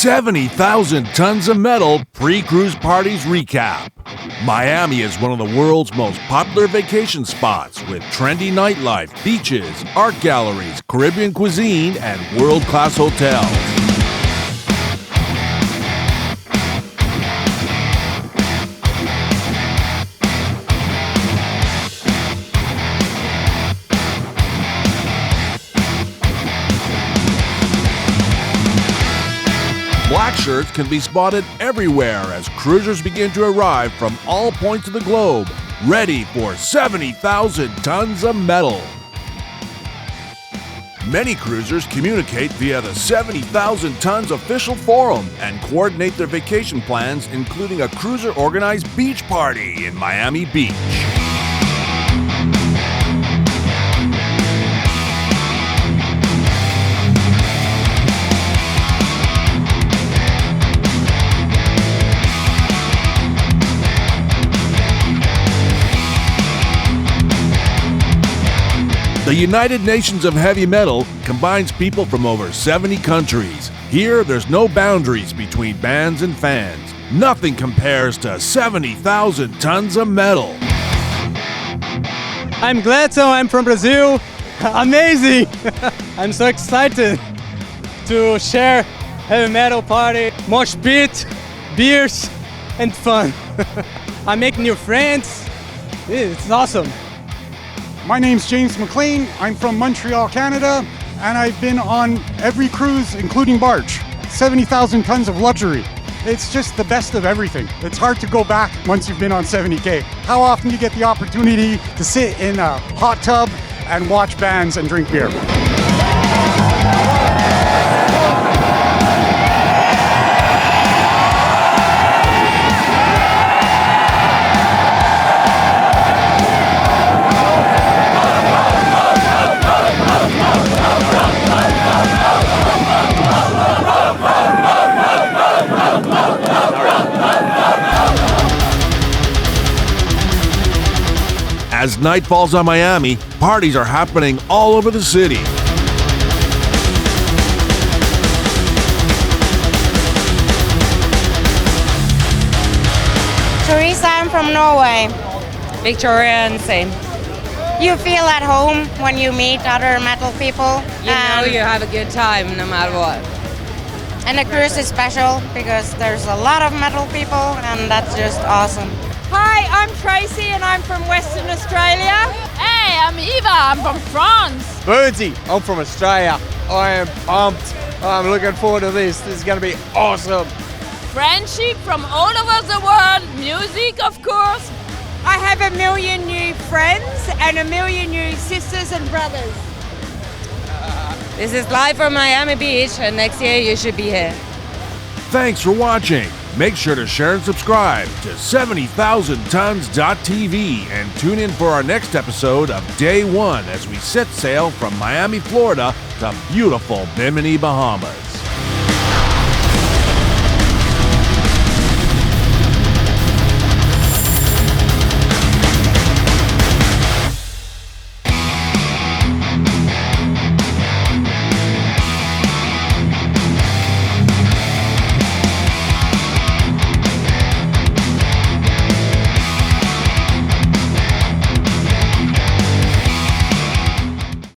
70,000 tons of metal pre-cruise parties recap. Miami is one of the world's most popular vacation spots with trendy nightlife, beaches, art galleries, Caribbean cuisine, and world-class hotels. Black shirts can be spotted everywhere as cruisers begin to arrive from all points of the globe, ready for 70,000 tons of metal. Many cruisers communicate via the 70,000 Tons official forum and coordinate their vacation plans, including a cruiser-organized beach party in Miami Beach. The United Nations of Heavy Metal combines people from over 70 countries. Here, there's no boundaries between bands and fans. Nothing compares to 70,000 tons of metal. I'm Gleto, I'm from Brazil. Amazing! I'm so excited to share heavy metal party, mosh pit, beers, and fun. I make new friends. It's awesome. My name's James McClean. I'm from Montreal, Canada, and I've been on every cruise, including barge. 70,000 tons of luxury. It's just the best of everything. It's hard to go back once you've been on 70K. How often do you get the opportunity to sit in a hot tub and watch bands and drink beer? As night falls on Miami, parties are happening all over the city. Teresa, I'm from Norway. Victoria and same. You feel at home when you meet other metal people. You know you have a good time no matter what. And the cruise is special because there's a lot of metal people and that's just awesome. Hi, I'm Tracy and I'm from Western Australia. Hey, I'm Eva, I'm from France. Bernsey, I'm from Australia. I am pumped. I'm looking forward to this. This is going to be awesome. Friendship from all over the world, music of course. I have a million new friends and a million new sisters and brothers. This is live from Miami Beach and next year you should be here. Thanks for watching. Make sure to share and subscribe to 70,000tons.tv and tune in for our next episode of Day 1 as we set sail from Miami, Florida to beautiful Bimini, Bahamas.